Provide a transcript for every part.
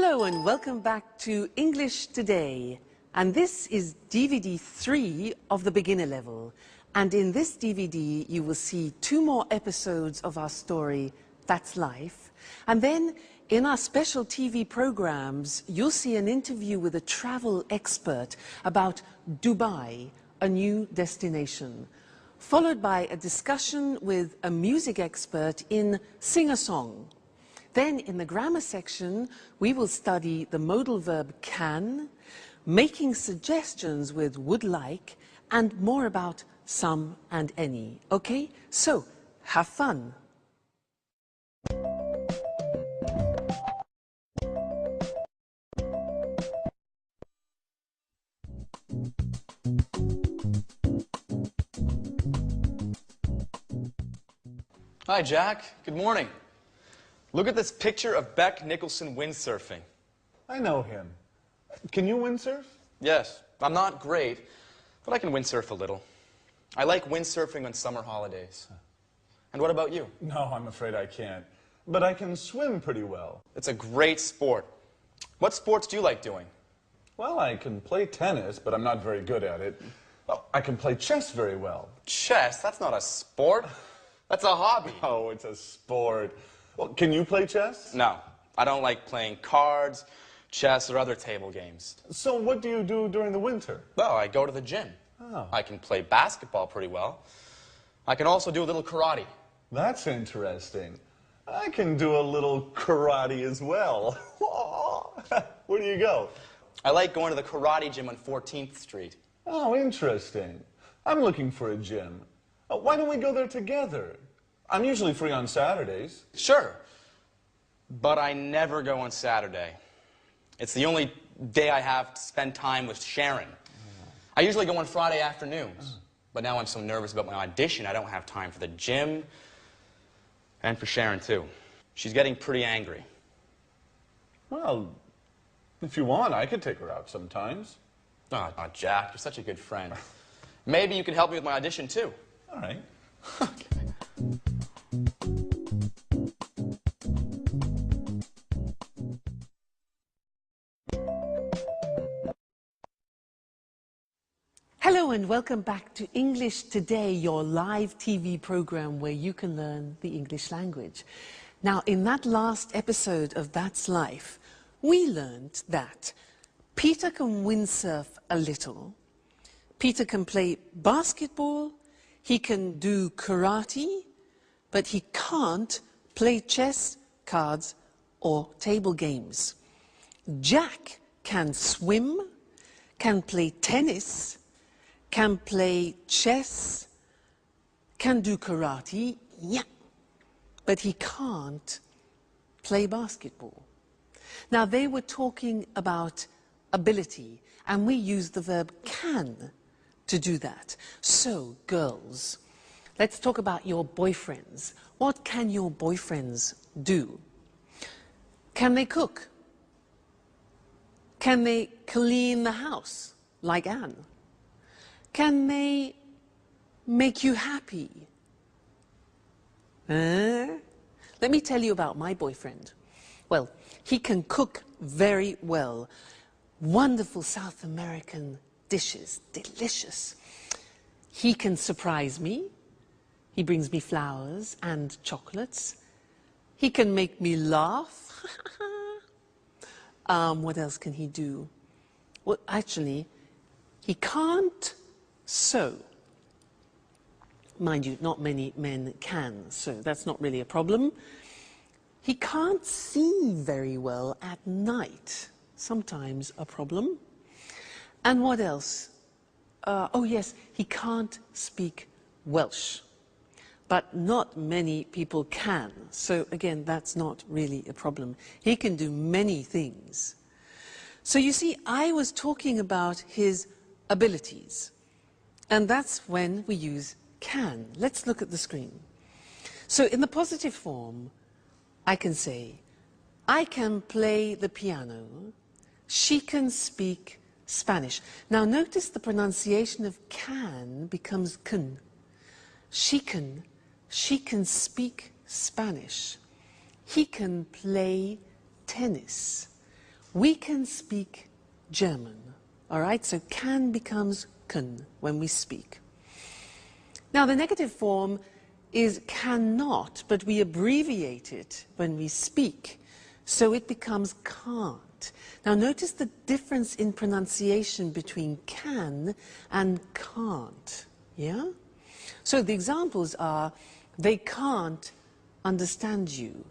Hello and welcome back to English Today. And this is DVD 3 of the beginner level. And in this DVD you will see 2 more episodes of our story, That's Life. And then in our special TV programs you'll see an interview with a travel expert about Dubai, a new destination, followed by a discussion with a music expert in sing-a-song. Then in the grammar section, we will study the modal verb can, making suggestions with would like, and more about some and any. Okay? So, have fun. Hi, Jack. Good morning. Look at this picture of Beck Nicholson windsurfing. I know him. Can you windsurf? Yes, I'm not great, but I can windsurf a little. I like windsurfing on summer holidays. And what about you? No, I'm afraid I can't. But I can swim pretty well. It's a great sport. What sports do you like doing? Well, I can play tennis, but I'm not very good at it. Well, I can play chess very well. Chess? That's not a sport. That's a hobby. Oh, it's a sport. Well, can you play chess? No, I don't like playing cards, chess, or other table games. So what do you do during the winter? Well, I go to the gym. Oh. I can play basketball pretty well. I can also do a little karate. That's interesting. I can do a little karate as well. Where do you go? I like going to the karate gym on 14th Street. Oh, interesting. I'm looking for a gym. Why don't we go there together? I'm usually free on Saturdays. Sure, but I never go on Saturday. It's the only day I have to spend time with Sharon. I usually go on Friday afternoons, but now I'm so nervous about my audition I don't have time for the gym and for Sharon too. She's getting pretty angry. Well, if you want, I could take her out sometimes. Oh, Jack, you're such a good friend. Maybe you could help me with my audition too. All right. Okay. Hello and welcome back to English Today, your live TV program where you can learn the English language. Now, in that last episode of That's Life, we learned that Peter can windsurf a little, Peter can play basketball, he can do karate, but he can't play chess, cards, or table games. Jack can swim, can play tennis, can play chess, can do karate, yeah, but he can't play basketball. Now, they were talking about ability, and we used the verb can to do that. So, girls, let's talk about your boyfriends. What can your boyfriends do? Can they cook? Can they clean the house, like Anne? Can they make you happy? Let me tell you about my boyfriend. Well, he can cook very well. Wonderful South American dishes, delicious. He can surprise me. He brings me flowers and chocolates. He can make me laugh. What else can he do? Well, actually, he can't sew. Mind you, not many men can sew. That's not really a problem. He can't see very well at night. Sometimes a problem. And what else? Oh yes, he can't speak Welsh. But not many people can. So again, that's not really a problem. He can do many things. So you see, I was talking about his abilities. And that's when we use can. Let's look at the screen. So in the positive form, I can say, I can play the piano. She can speak Spanish. Now notice the pronunciation of can becomes can. She can speak Spanish. He can play tennis. we can speak German. All right, so can becomes können when we speak. Now, the negative form is cannot, but we abbreviate it when we speak, so it becomes can't. Now, notice the difference in pronunciation between can and can't, yeah? So the examples are, they can't understand you.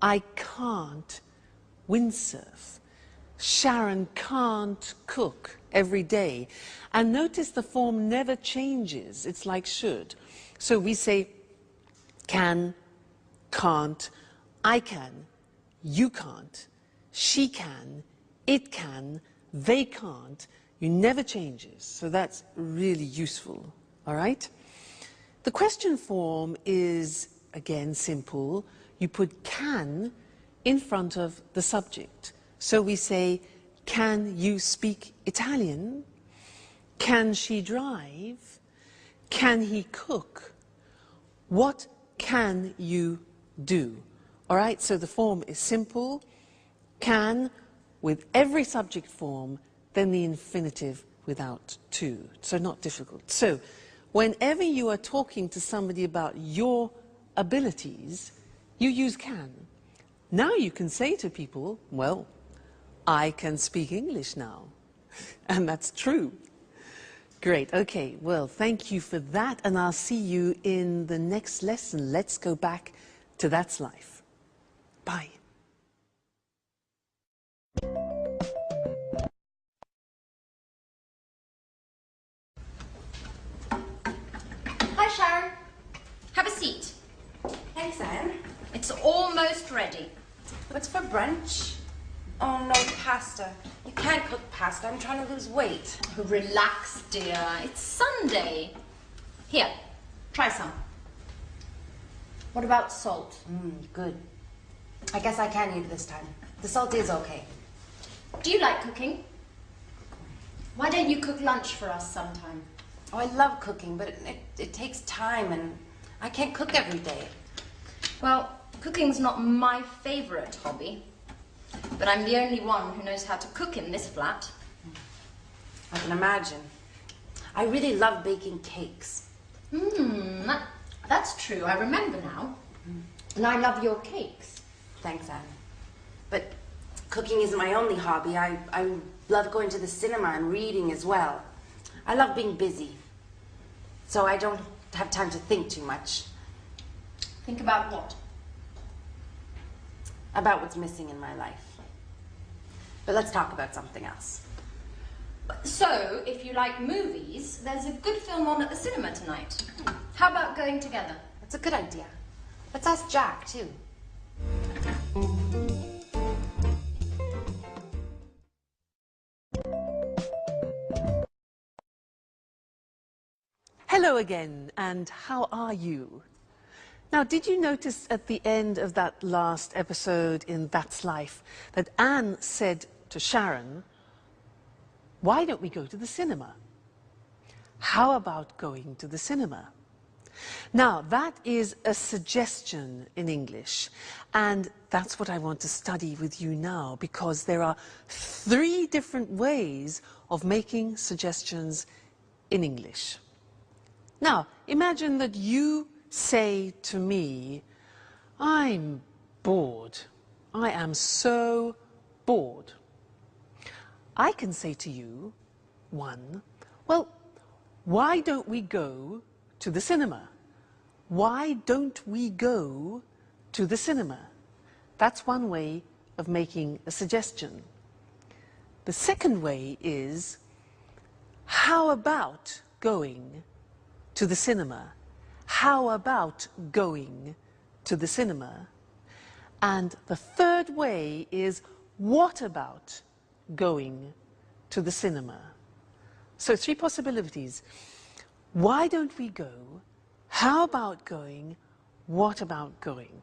I can't windsurf. Sharon can't cook every day. And notice the form never changes. It's like should. So we say can, can't, I can, you can't, she can, it can, they can't. You never changes. So that's really useful. All right? The question form is, again, simple. You put can in front of the subject. So we say, can you speak Italian? Can she drive? Can he cook? What can you do? All right, so the form is simple. Can with every subject form, then the infinitive without to. So not difficult. So whenever you are talking to somebody about your abilities, you use can. Now you can say to people, well, I can speak English now. And that's true. Great. Okay. Well, thank you for that. And I'll see you in the next lesson. Let's go back to That's Life. Bye. Hi, Sharon. Have a seat. Thanks, Anne. It's almost ready. What's for brunch? Oh, no, pasta. You can't cook pasta. I'm trying to lose weight. Oh, relax, dear. It's Sunday. Here, try some. What about salt? Good. I guess I can eat it this time. The salt is okay. Do you like cooking? Why don't you cook lunch for us sometime? Oh, I love cooking, but it takes time, and I can't cook every day. Well, cooking's not my favorite hobby, but I'm the only one who knows how to cook in this flat. I can imagine. I really love baking cakes. That's true. I remember now. And I love your cakes. Thanks, Anne. But cooking isn't my only hobby. I love going to the cinema and reading as well. I love being busy, so I don't have time to think too much. Think about what? About what's missing in my life. But let's talk about something else. So, if you like movies, there's a good film on at the cinema tonight. How about going together? That's a good idea. Let's ask Jack, too. Hello again, and how are you? Now, did you notice at the end of that last episode in That's Life that Anne said to Sharon, why don't we go to the cinema? How about going to the cinema? Now, that is a suggestion in English, and that's what I want to study with you now, because there are 3 different ways of making suggestions in English. Now, imagine that you say to me, I'm bored. I am so bored. I can say to you, 1, well, why don't we go to the cinema? Why don't we go to the cinema? That's one way of making a suggestion. The second way is, how about going to the cinema? How about going to the cinema? And the third way is, what about going to the cinema? So 3 possibilities. Why don't we go? How about going? What about going?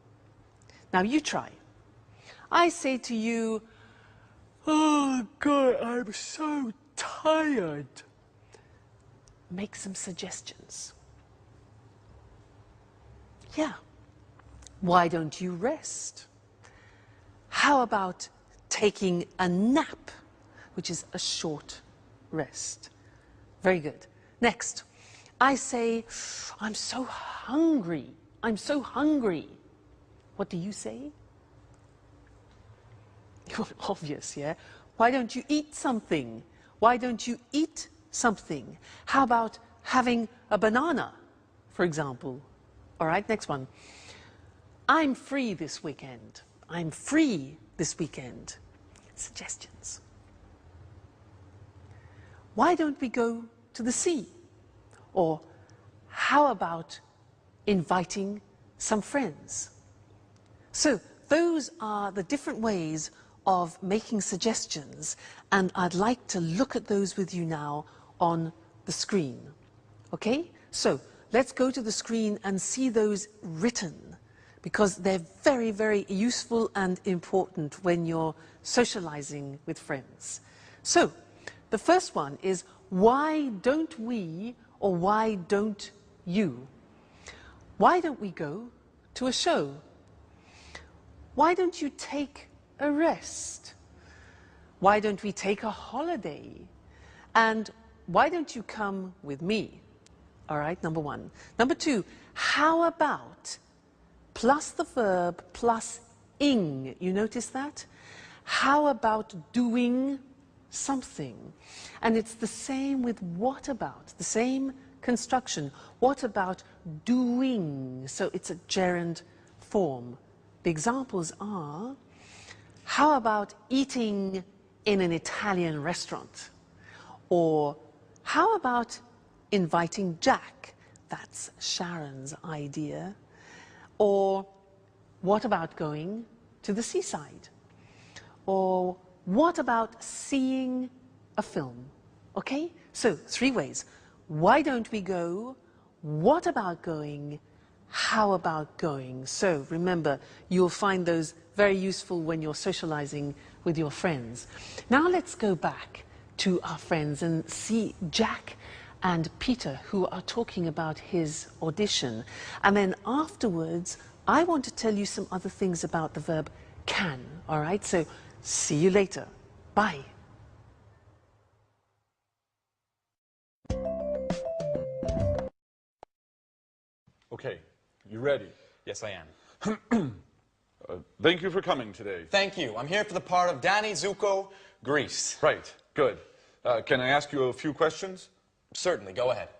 Now you try. I say to you, oh God, I'm so tired. Make some suggestions. Yeah. Why don't you rest? How about taking a nap, which is a short rest. Very good. Next, I say, I'm so hungry. I'm so hungry. What do you say? Obvious, yeah? Why don't you eat something? Why don't you eat something? How about having a banana, for example? All right, next one. I'm free this weekend. I'm free this weekend. Suggestions. Why don't we go to the sea? Or how about inviting some friends? So those are the different ways of making suggestions, and I'd like to look at those with you now on the screen. Okay? So let's go to the screen and see those written, because they're very, very useful and important when you're socializing with friends. So the first one is, why don't we, or why don't you? Why don't we go to a show? Why don't you take a rest? Why don't we take a holiday? And why don't you come with me? All right, number one. Number two, how about plus the verb plus ing? You notice that? How about doing something? And it's the same with what about, the same construction. What about doing? So it's a gerund form. The examples are, how about eating in an Italian restaurant? Or how about inviting Jack? That's Sharon's idea. Or what about going to the seaside? Or what about seeing a film? Okay, so three ways. Why don't we go? What about going? How about going? So remember, you'll find those very useful when you're socializing with your friends. Now let's go back to our friends and see Jack and Peter, who are talking about his audition. And then afterwards, I want to tell you some other things about the verb can. All right, so see you later. Bye. Okay, you ready? Yes, I am. Thank you for coming today. Thank you. I'm here for the part of Danny Zuko, Greece. Right, good. Can I ask you a few questions? Certainly, go ahead.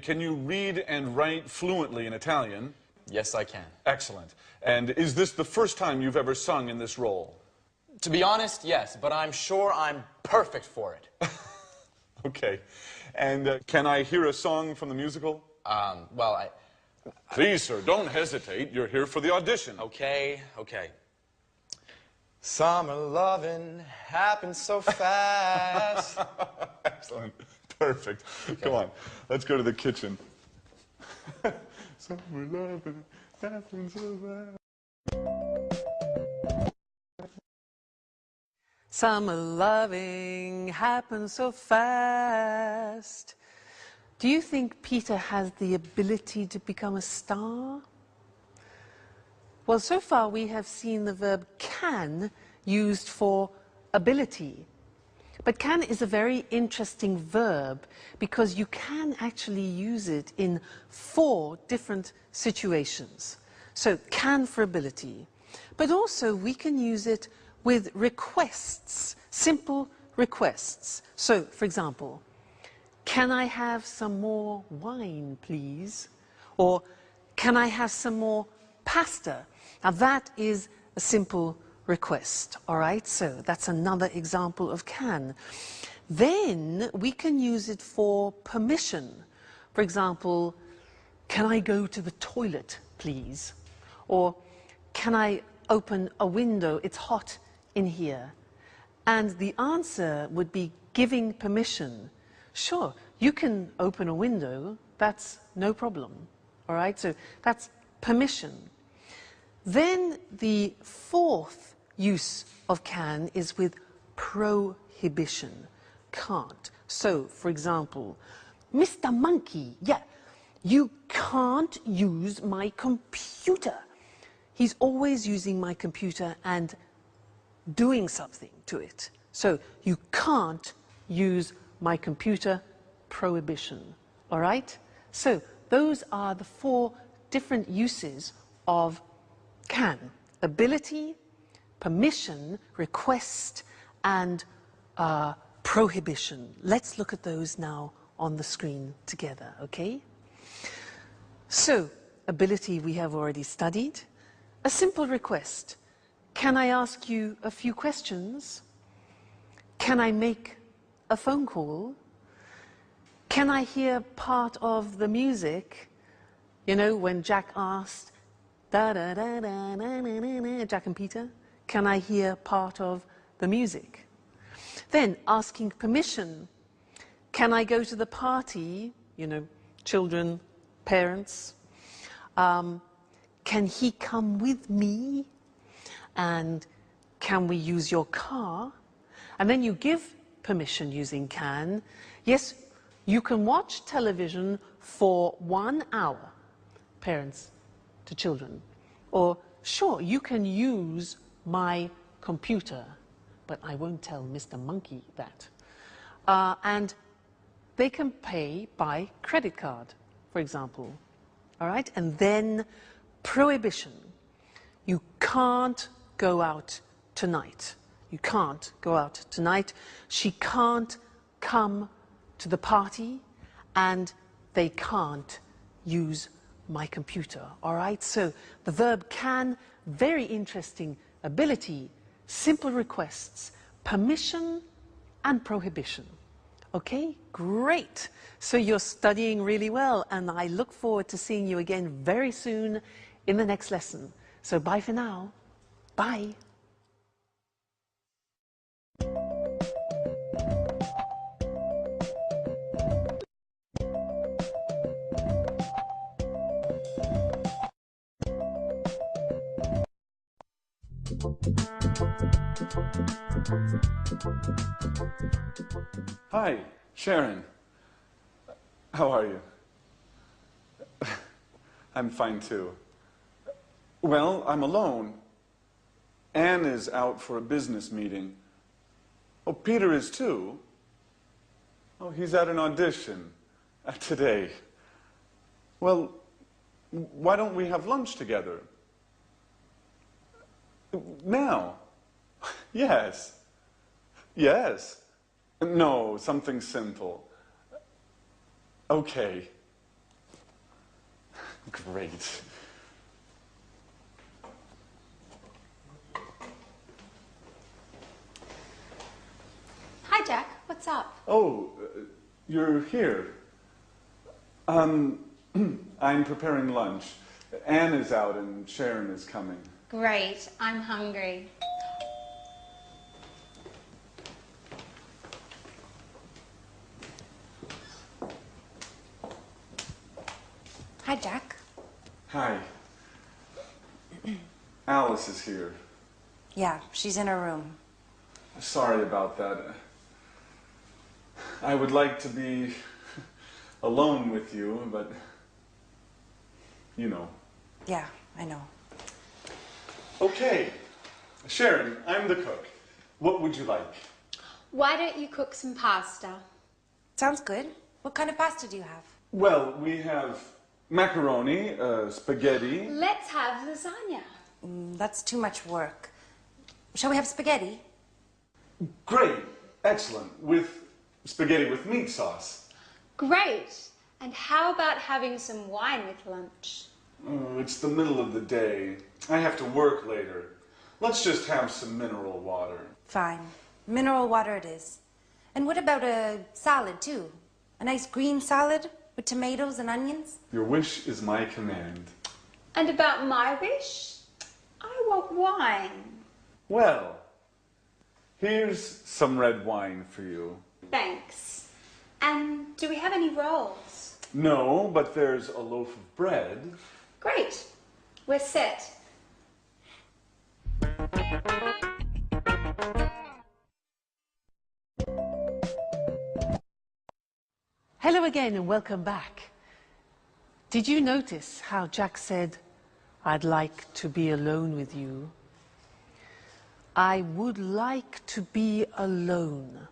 Can you read and write fluently in Italian? Yes, I can. Excellent. And is this the first time you've ever sung in this role? To be honest, yes, but I'm sure I'm perfect for it. Okay. And can I hear a song from the musical? Well, Please, sir, don't hesitate. You're here for the audition. Okay. Summer loving happens so fast. Excellent. Perfect. Okay. Come on. Let's go to the kitchen. Summer loving happens so fast. Summer loving happens so fast. Do you think Peter has the ability to become a star? Well, so far we have seen the verb can used for ability. But can is a very interesting verb because you can actually use it in 4 different situations. So can for ability. But also we can use it with requests, simple requests. So, for example, can I have some more wine, please? Or can I have some more pasta? Now that is a simple request, all right? So that's another example of can. Then we can use it for permission. For example, can I go to the toilet, please? Or can I open a window? It's hot in here. And the answer would be giving permission. Sure, you can open a window, that's no problem, all right? So that's permission. Then the 4th use of can is with prohibition, can't. So, for example, Mr. Monkey, yeah, you can't use my computer. He's always using my computer and doing something to it. So you can't use my computer, prohibition. All right? So those are the 4 different uses of can. Ability, permission, request, and prohibition. Let's look at those now on the screen together, okay? So, ability we have already studied. A simple request. Can I ask you a few questions? Can I make a phone call? Can I hear part of the music? You know, when Jack asked, da da da da da da da, Jack and Peter, can I hear part of the music? Then asking permission. Can I go to the party? You know, children, parents. Can he come with me? And can we use your car? And then you give permission using can. Yes, you can watch television for 1 hour, parents to children. Or, sure, you can use my computer, but I won't tell Mr. Monkey that. And they can pay by credit card, for example. All right? And then prohibition. You can't go out tonight. You can't go out tonight. She can't come to the party, and they can't use my computer. All right? So the verb can, very interesting ability, simple requests, permission and prohibition. Okay? Great. So you're studying really well, and I look forward to seeing you again very soon in the next lesson. So bye for now. Bye. Hi, Sharon. How are you? I'm fine too. Well, I'm alone. Anne is out for a business meeting. Oh, Peter is too. Oh, he's at an audition today. Well, why don't we have lunch together? Now? Yes. Yes. No, something simple. Okay. Great. Hi, Jack. What's up? Oh, you're here. I'm preparing lunch. Anne is out and Sharon is coming. Great. I'm hungry. Hi, Jack. Hi. Alice is here. Yeah, she's in her room. Sorry about that. I would like to be alone with you, but you know. Yeah, I know. Okay. Sharon, I'm the cook. What would you like? Why don't you cook some pasta? Sounds good. What kind of pasta do you have? Well, we have macaroni, spaghetti. Let's have lasagna. That's too much work. Shall we have spaghetti? Great. Excellent. With spaghetti with meat sauce. Great. And how about having some wine with lunch? Oh, it's the middle of the day. I have to work later. Let's just have some mineral water. Fine. Mineral water it is. And what about a salad, too? A nice green salad with tomatoes and onions? Your wish is my command. And about my wish? I want wine. Well, here's some red wine for you. Thanks. And do we have any rolls? No, but there's a loaf of bread. Great. We're set. Hello again and welcome back. Did you notice how Jack said, I'd like to be alone with you? I would like to be alone.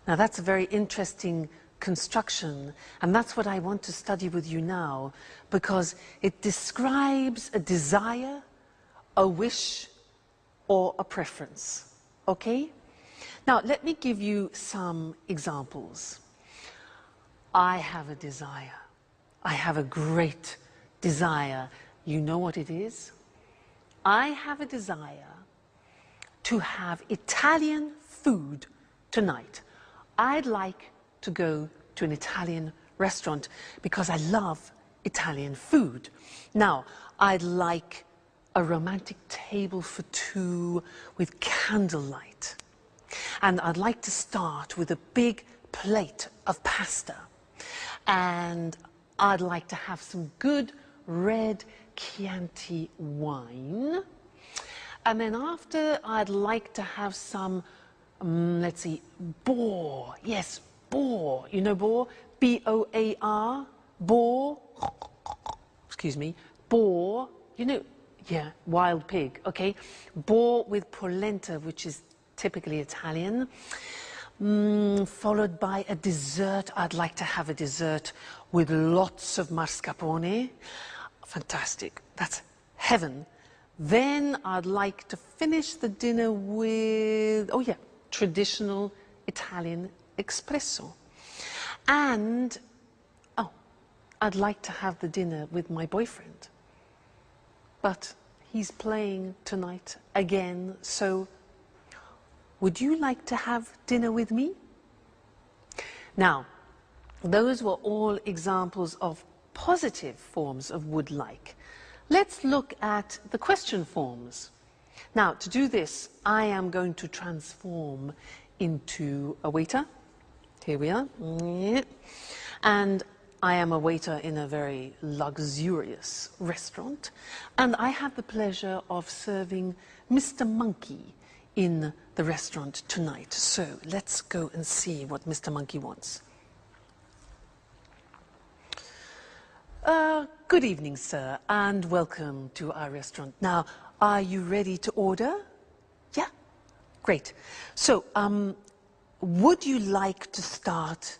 Now that's a very interesting construction, and that's what I want to study with you now, because it describes a desire, a wish, or a preference. Okay? Now let me give you some examples. I have a desire. I have a great desire. You know what it is? I have a desire to have Italian food tonight. I'd like to go to an Italian restaurant because I love Italian food. Now, I'd like a romantic table for two with candlelight. And I'd like to start with a big plate of pasta. And I'd like to have some good red Chianti wine. And then after, I'd like to have some, let's see, boar. Yes, boar. You know boar? B-O-A-R. Boar. Excuse me. Boar. You know, yeah, wild pig. Okay. Boar with polenta, which is typically Italian. Followed by a dessert. I'd like to have a dessert with lots of mascarpone. Fantastic. That's heaven. Then I'd like to finish the dinner with, oh yeah, traditional Italian espresso. And, oh, I'd like to have the dinner with my boyfriend. But he's playing tonight again, so would you like to have dinner with me? Now, those were all examples of positive forms of would like. Let's look at the question forms. Now, to do this, I am going to transform into a waiter. Here we are. And I am a waiter in a very luxurious restaurant. And I have the pleasure of serving Mr. Monkey in the restaurant tonight. So let's go and see what Mr. Monkey wants. Good evening, sir, and welcome to our restaurant. Now, are you ready to order? Yeah? Great. So, would you like to start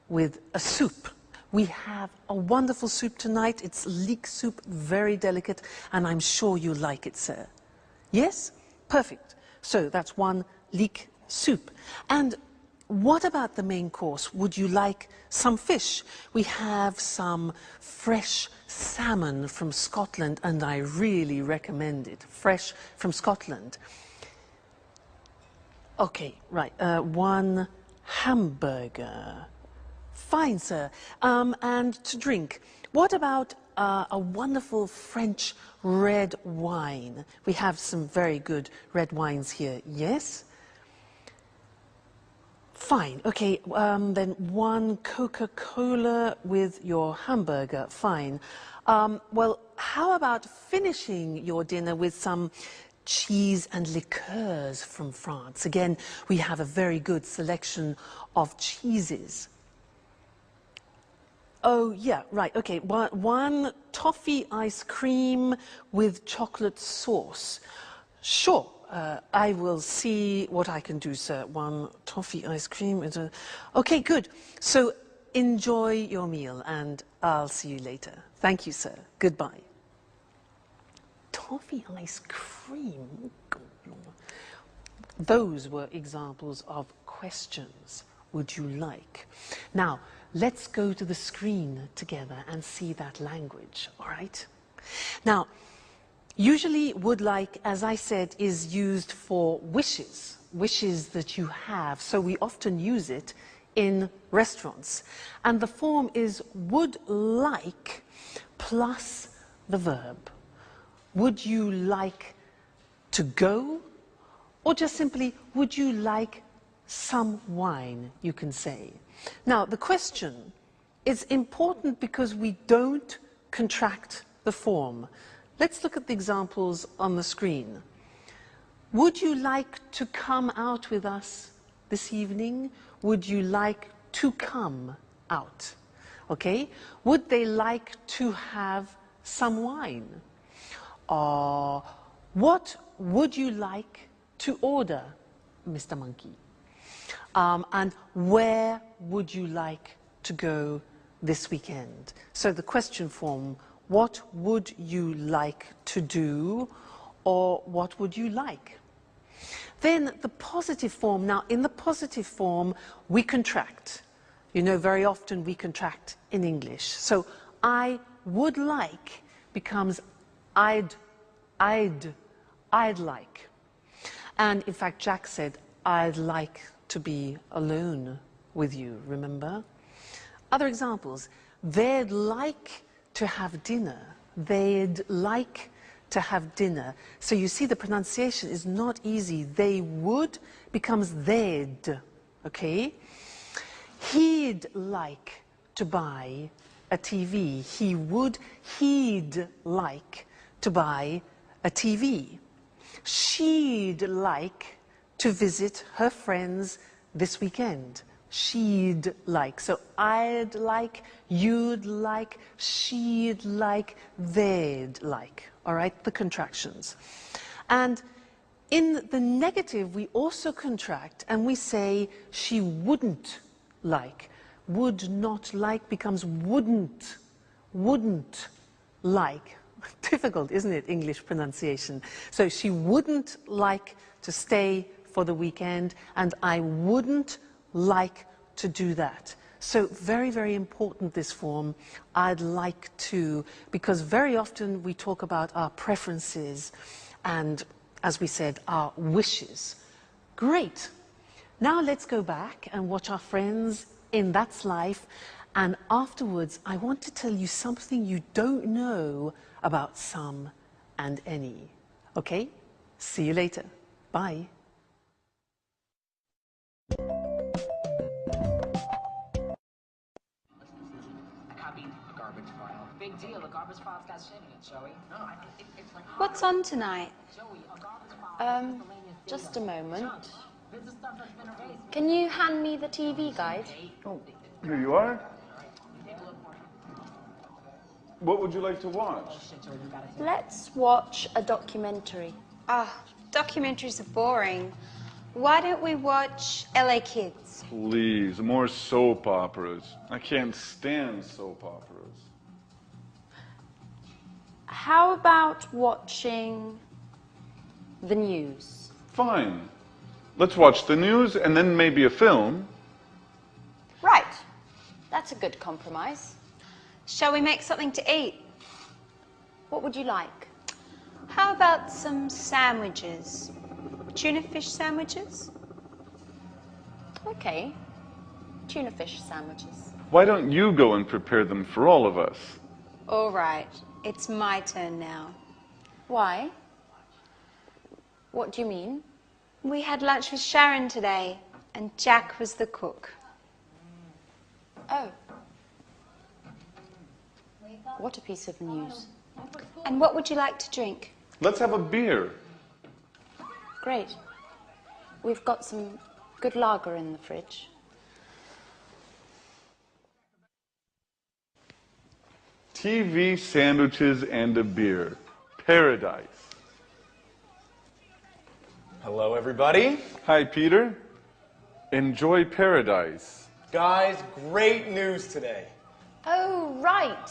with a soup? We have a wonderful soup tonight. It's leek soup, very delicate, and I'm sure you like it, sir. Yes? Perfect. So, that's one leek soup. And what about the main course? Would you like some fish? We have some fresh salmon from Scotland, and I really recommend it. Fresh from Scotland. Okay, right. One hamburger. Fine, sir. And to drink, what about a wonderful French red wine? We have some very good red wines here. Yes? Fine. Okay, then one Coca-Cola with your hamburger. Fine. Well, how about finishing your dinner with some cheese and liqueurs from France? Again, we have a very good selection of cheeses. Oh, yeah, right. Okay, one toffee ice cream with chocolate sauce. Sure. I will see what I can do, sir. One toffee ice cream. Okay, good. So enjoy your meal, and I'll see you later. Thank you, sir. Goodbye. Toffee ice cream? Those were examples of questions. Would you like? Now, let's go to the screen together and see that language, all right? Now, usually would like, as I said, is used for wishes, wishes that you have. So we often use it in restaurants. And the form is would like plus the verb. Would you like to go? Or just simply, would you like some wine, you can say. Now, the question is important because we don't contract the form. Let's look at the examples on the screen. Would you like to come out with us this evening? Would you like to come out? Okay? Would they like to have some wine? What would you like to order, Mr. Monkey? And where would you like to go this weekend? So the question form, what would you like to do, or what would you like? Then the positive form. Now, in the positive form, we contract. You know, very often we contract in English. So I would like becomes I'd like. And in fact, Jack said, I'd like to be alone with you, remember? Other examples, they'd like to have dinner. They'd like to have dinner. So you see the pronunciation is not easy. They would becomes they'd, okay? He'd like to buy a TV. He'd like to buy a TV. She'd like to visit her friends this weekend. She'd like. So I'd like, you'd like, she'd like, they'd like. All right, the contractions. And in the negative, we also contract and we say she wouldn't like. Would not like becomes wouldn't like. Difficult, isn't it, English pronunciation? So she wouldn't like to stay for the weekend, and I wouldn't like to do that. So very, very important, this form, I'd like to, because very often we talk about our preferences and, as we said, our wishes. Great. Now let's go back and watch our friends in That's Life, and afterwards I want to tell you something you don't know about some and any. Okay? See you later. Bye. Big deal, the garbage file's got shit in it, Joey. No, it's like... What's on tonight? Just a moment. Can you hand me the TV guide? Oh, here you are. What would you like to watch? Let's watch a documentary. Documentaries are boring. Why don't we watch LA Kids? Please, more soap operas. I can't stand soap operas. How about watching the news? Fine. Let's watch the news and then maybe a film. Right. That's a good compromise. Shall we make something to eat? What would you like? How about some sandwiches? Tuna fish sandwiches? Okay. Tuna fish sandwiches. Why don't you go and prepare them for all of us? All right. It's my turn now. Why? What do you mean? We had lunch with Sharon today, and Jack was the cook. Oh. What a piece of news. And what would you like to drink? Let's have a beer. Great. We've got some good lager in the fridge. TV, sandwiches, and a beer. Paradise. Hello, everybody. Hi, Peter. Enjoy paradise. Guys, great news today. Oh, right.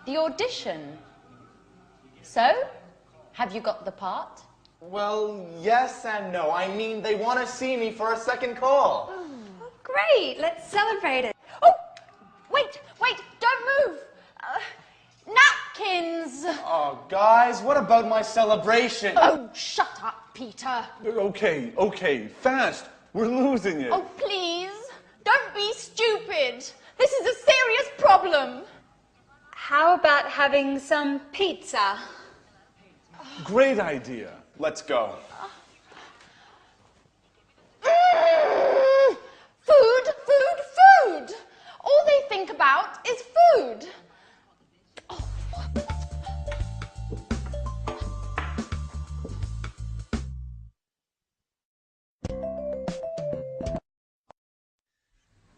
The audition. So, have you got the part? Well, yes and no. I mean, they want to see me for a second call. Oh, great. Let's celebrate it. Oh, wait, don't move. Napkins. Oh, guys, what about my celebration? Oh, shut up, Peter. Okay, fast. We're losing it. Oh, please. Don't be stupid. This is a serious problem. How about having some pizza? Great idea. Let's go. Food. All they think about is food.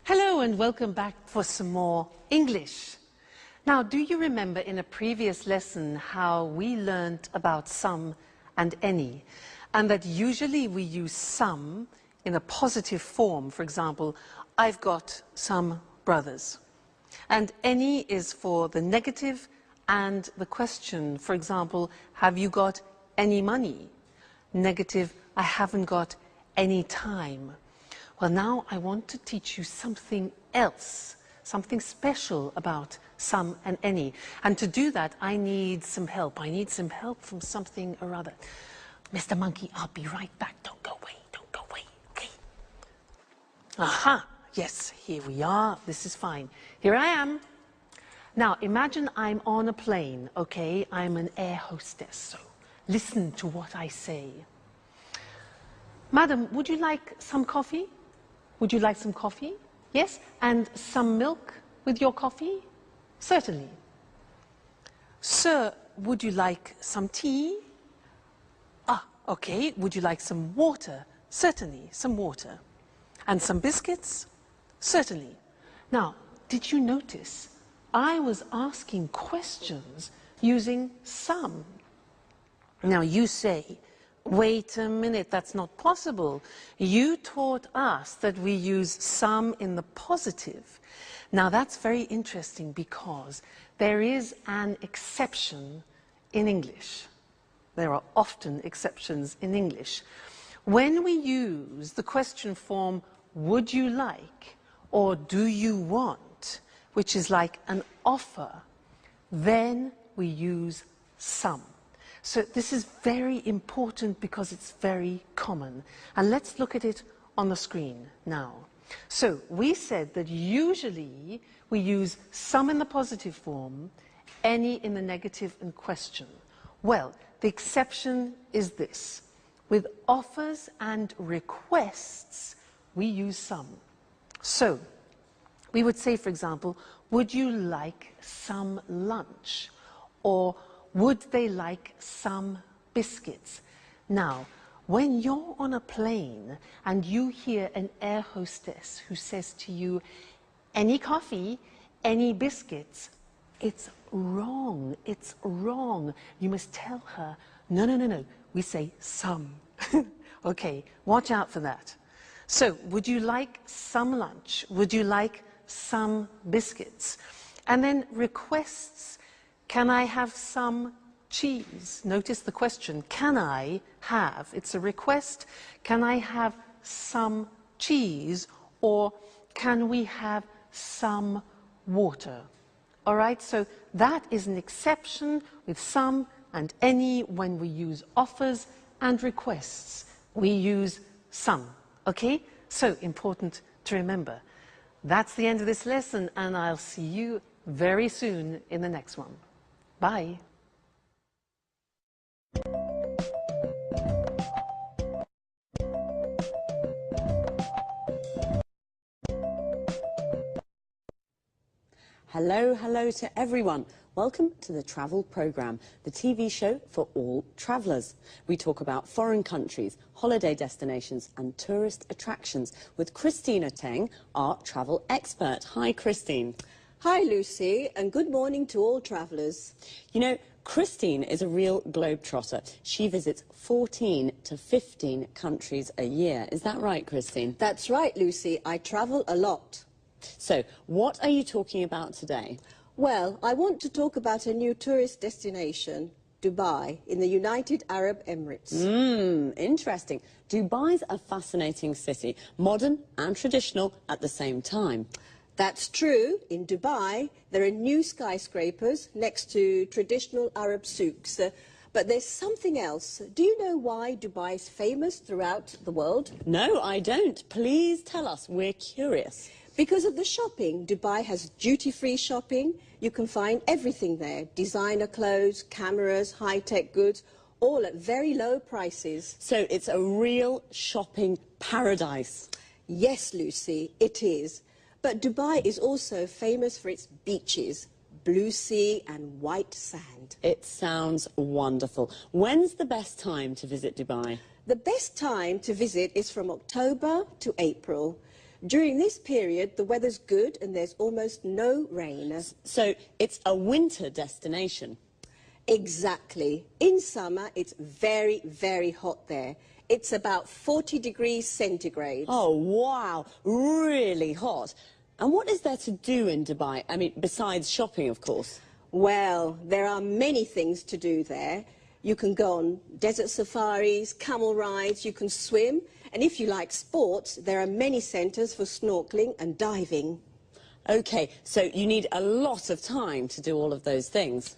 Hello and welcome back for some more English. Now, do you remember in a previous lesson how we learned about some and any? and that usually we use some in a positive form. For example, I've got some brothers. And any is for the negative and the question. For example, have you got any money? Negative, I haven't got any time. Well, now I want to teach you something else, something special about some and any. And to do that, I need some help. I need some help from something or other. Mr. Monkey, I'll be right back. Don't go away. Don't go away. Okay. Aha. Yes, here we are. This is fine. Here I am. Now, imagine I'm on a plane, okay? I'm an air hostess, so listen to what I say. Madam, would you like some coffee? Would you like some coffee? Yes? And some milk with your coffee? Certainly. Sir, would you like some tea? Ah, okay. Would you like some water? Certainly, some water. And some biscuits? Certainly. Now, did you notice I was asking questions using some? Now you say, wait a minute, that's not possible. You taught us that we use some in the positive. Now that's very interesting because there is an exception in English. There are often exceptions in English. When we use the question form, would you like, or do you want, which is like an offer, then we use some. So this is very important because it's very common. And let's look at it on the screen now. So we said that usually we use some in the positive form, any in the negative and question. Well, the exception is this. With offers and requests, we use some. So we would say, for example, would you like some lunch? Or would they like some biscuits? Now, when you're on a plane and you hear an air hostess who says to you, any coffee, any biscuits, it's wrong, it's wrong. You must tell her, no, no, no, no, we say some. Okay, watch out for that. So, would you like some lunch? Would you like some biscuits? And then requests, can I have some cheese? Notice the question, can I have? It's a request. Can I have some cheese? Or can we have some water? All right, so that is an exception with some and any when we use offers and requests. We use some, okay? So important to remember. That's the end of this lesson, and I'll see you very soon in the next one. Bye. Hello, hello to everyone. Welcome to the Travel Programme, the TV show for all travellers. We talk about foreign countries, holiday destinations and tourist attractions with Christina Teng, our travel expert. Hi, Christine. Hi, Lucy, and good morning to all travellers. You know, Christine is a real globetrotter. She visits 14 to 15 countries a year. Is that right, Christine? That's right, Lucy. I travel a lot. So, what are you talking about today? Well, I want to talk about a new tourist destination, Dubai, in the United Arab Emirates. Interesting. Dubai's a fascinating city, modern and traditional at the same time. That's true. In Dubai, there are new skyscrapers next to traditional Arab souks. But there's something else. Do you know why Dubai is famous throughout the world? No, I don't. Please tell us. We're curious. Because of the shopping. Dubai has duty-free shopping. You can find everything there. Designer clothes, cameras, high-tech goods, all at very low prices. So it's a real shopping paradise. Yes, Lucy, it is. But Dubai is also famous for its beaches, blue sea and white sand. It sounds wonderful. When's the best time to visit Dubai? The best time to visit is from October to April. During this period, the weather's good and there's almost no rain. So it's a winter destination? Exactly. In summer, it's very, very hot there. It's about 40 degrees centigrade. Oh, wow. Really hot. And what is there to do in Dubai? I mean, besides shopping, of course. Well, there are many things to do there. You can go on desert safaris, camel rides, you can swim. And if you like sports, there are many centres for snorkeling and diving. OK, so you need a lot of time to do all of those things.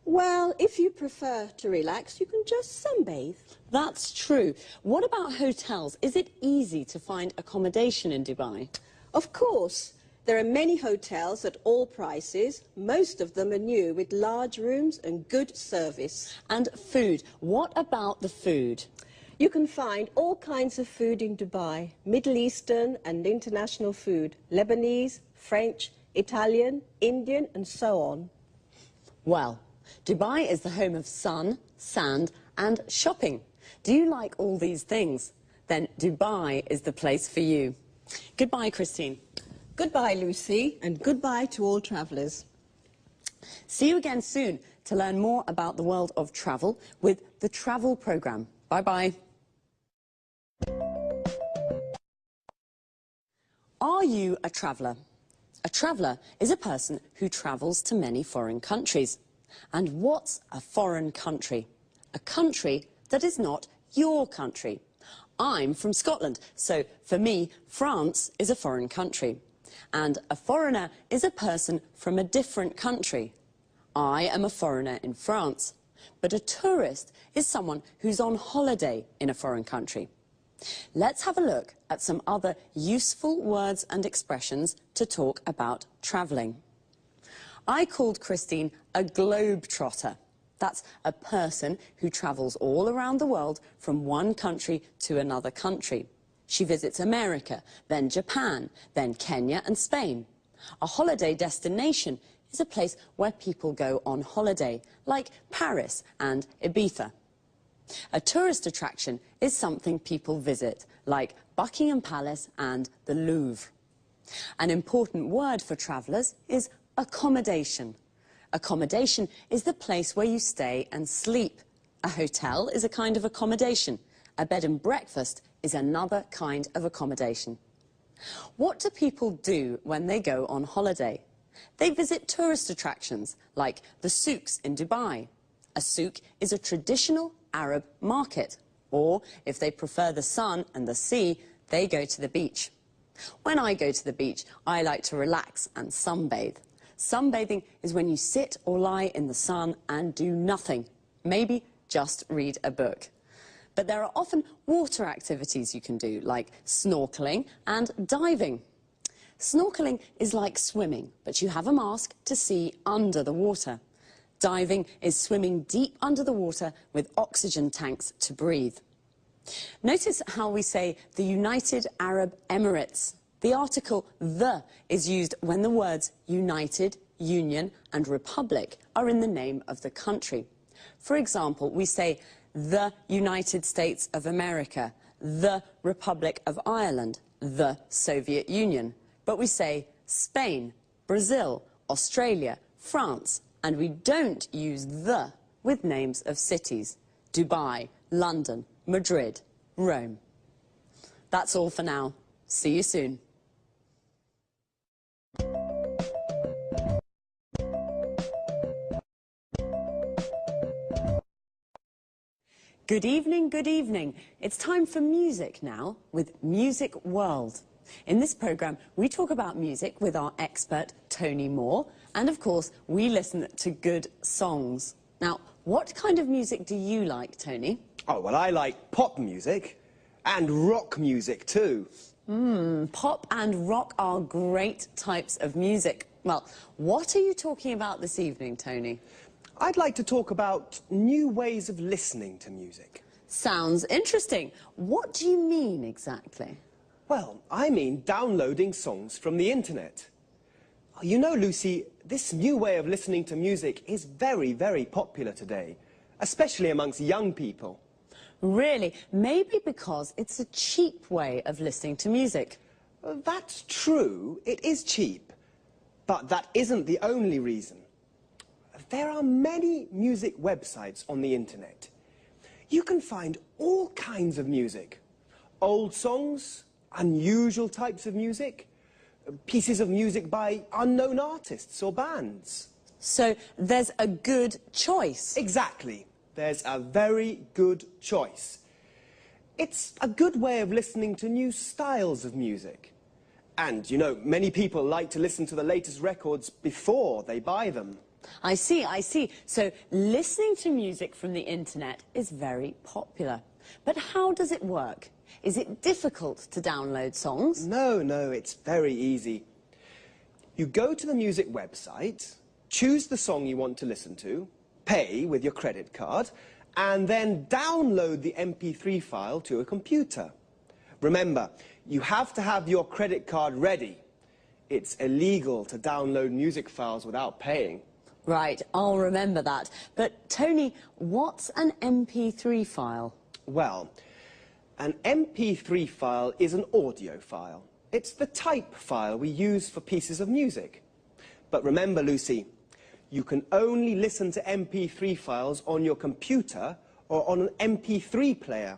Well, if you prefer to relax, you can just sunbathe. That's true. What about hotels? Is it easy to find accommodation in Dubai? Of course. There are many hotels at all prices. Most of them are new, with large rooms and good service. And food. What about the food? You can find all kinds of food in Dubai. Middle Eastern and international food. Lebanese, French, Italian, Indian and so on. Well, Dubai is the home of sun, sand and shopping. Do you like all these things? Then Dubai is the place for you. Goodbye, Christine. Goodbye, Lucy, and goodbye to all travellers. See you again soon to learn more about the world of travel with the Travel Programme. Bye-bye. Are you a traveller? A traveller is a person who travels to many foreign countries. And what's a foreign country? A country that is not your country. I'm from Scotland, so for me, France is a foreign country. And a foreigner is a person from a different country. I am a foreigner in France, but a tourist is someone who's on holiday in a foreign country. Let's have a look at some other useful words and expressions to talk about travelling. I called Christine a globetrotter. That's a person who travels all around the world from one country to another country. She visits America, then Japan, then Kenya and Spain. A holiday destination is a place where people go on holiday, like Paris and Ibiza. A tourist attraction is something people visit, like Buckingham Palace and the Louvre. An important word for travellers is accommodation. Accommodation is the place where you stay and sleep. A hotel is a kind of accommodation. A bed and breakfast is another kind of accommodation. What do people do when they go on holiday? They visit tourist attractions, like the souks in Dubai. A souk is a traditional Arab market. Or, if they prefer the sun and the sea, they go to the beach. When I go to the beach, I like to relax and sunbathe. Sunbathing is when you sit or lie in the sun and do nothing. Maybe just read a book. But there are often water activities you can do, like snorkeling and diving. Snorkeling is like swimming, but you have a mask to see under the water. Diving is swimming deep under the water with oxygen tanks to breathe. Notice how we say the United Arab Emirates. The article the is used when the words United, Union and Republic are in the name of the country. For example, we say the United States of America, the Republic of Ireland, the Soviet Union. But we say Spain, Brazil, Australia, France, and we don't use the with names of cities. Dubai, London, Madrid, Rome. That's all for now. See you soon. Good evening, good evening. It's time for music now with Music World. In this programme, we talk about music with our expert, Tony Moore, and of course, we listen to good songs. Now, what kind of music do you like, Tony? Oh, well, I like pop music and rock music too. Pop and rock are great types of music. Well, what are you talking about this evening, Tony? I'd like to talk about new ways of listening to music. Sounds interesting. What do you mean exactly? Well, I mean downloading songs from the internet. You know, Lucy, this new way of listening to music is very, very popular today, especially amongst young people. Really? Maybe because it's a cheap way of listening to music. That's true, it is cheap, but that isn't the only reason. there are many music websites on the internet. You can find all kinds of music. Old songs, unusual types of music, pieces of music by unknown artists or bands. So there's a good choice. Exactly. There's a very good choice. It's a good way of listening to new styles of music. And, you know, many people like to listen to the latest records before they buy them. I see, I see. So listening to music from the internet is very popular. But how does it work? Is it difficult to download songs? No, it's very easy. You go to the music website, choose the song you want to listen to, pay with your credit card, and then download the MP3 file to a computer. Remember, you have to have your credit card ready. It's illegal to download music files without paying. Right, I'll remember that. But, Tony, what's an MP3 file? Well, an MP3 file is an audio file. It's the type file we use for pieces of music. But remember, Lucy, you can only listen to MP3 files on your computer or on an MP3 player.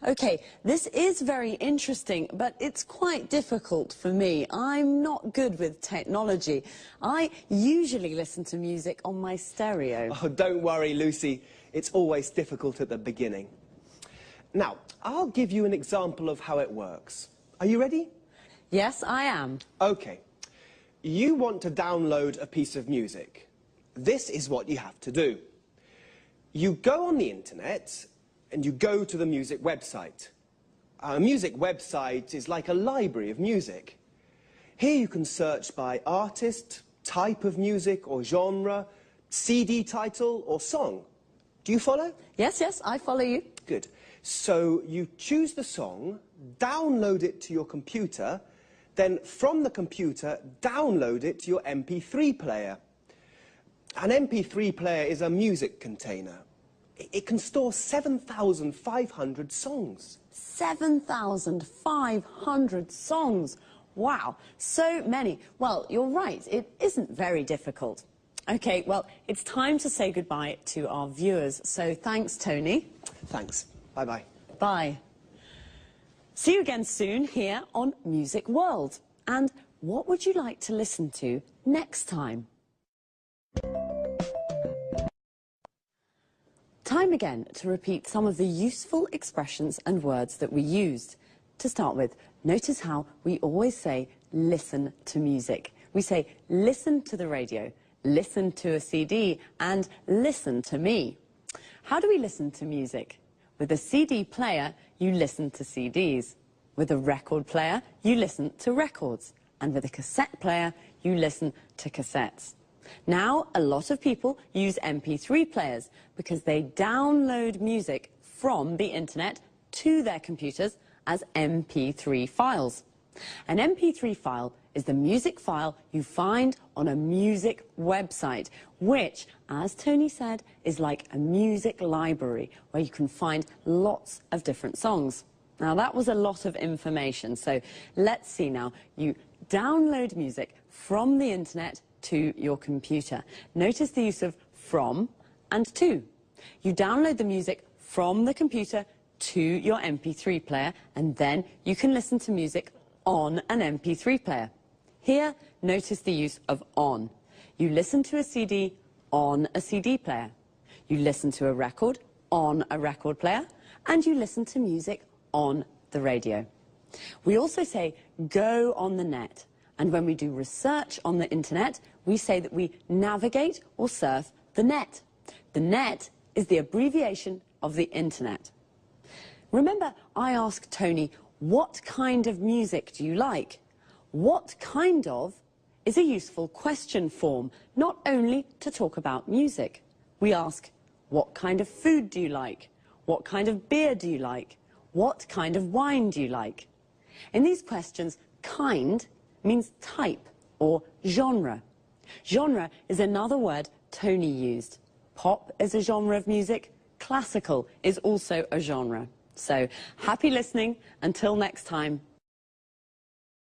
OK, this is very interesting, but it's quite difficult for me. I'm not good with technology. I usually listen to music on my stereo. Oh, don't worry, Lucy. It's always difficult at the beginning. Now, I'll give you an example of how it works. Are you ready? Yes, I am. OK. You want to download a piece of music. This is what you have to do. You go on the internet and you go to the music website. A music website is like a library of music. Here you can search by artist, type of music or genre, CD title or song. Do you follow? Yes, I follow you. Good. So you choose the song, download it to your computer, then from the computer, download it to your MP3 player. An MP3 player is a music container. It can store 7,500 songs. 7,500 songs. Wow, so many. Well, you're right, it isn't very difficult. OK, well, it's time to say goodbye to our viewers. So thanks, Tony. Thanks. Bye-bye. Bye. See you again soon here on Music World. And what would you like to listen to next time? Time again to repeat some of the useful expressions and words that we used. To start with, notice how we always say listen to music. We say listen to the radio, listen to a CD, and listen to me. How do we listen to music? With a CD player, you listen to CDs. With a record player, you listen to records. And with a cassette player, you listen to cassettes. Now, a lot of people use MP3 players because they download music from the internet to their computers as MP3 files. An MP3 file is the music file you find on a music website, which, as Tony said, is like a music library where you can find lots of different songs. Now, that was a lot of information, so let's see now. You download music from the internet to your computer. Notice the use of from and to. You download the music from the computer to your MP3 player, and then you can listen to music on an MP3 player. Here, notice the use of on. You listen to a CD on a CD player. You listen to a record on a record player, and you listen to music on the radio. We also say go on the net, and when we do research on the internet, we say that we navigate or surf the net. The net is the abbreviation of the internet. Remember, I asked Tony, what kind of music do you like? What kind of is a useful question form, not only to talk about music. We ask, what kind of food do you like? What kind of beer do you like? What kind of wine do you like? In these questions, kind means type or genre. Genre is another word Tony used. Pop is a genre of music. Classical is also a genre. So, happy listening. Until next time.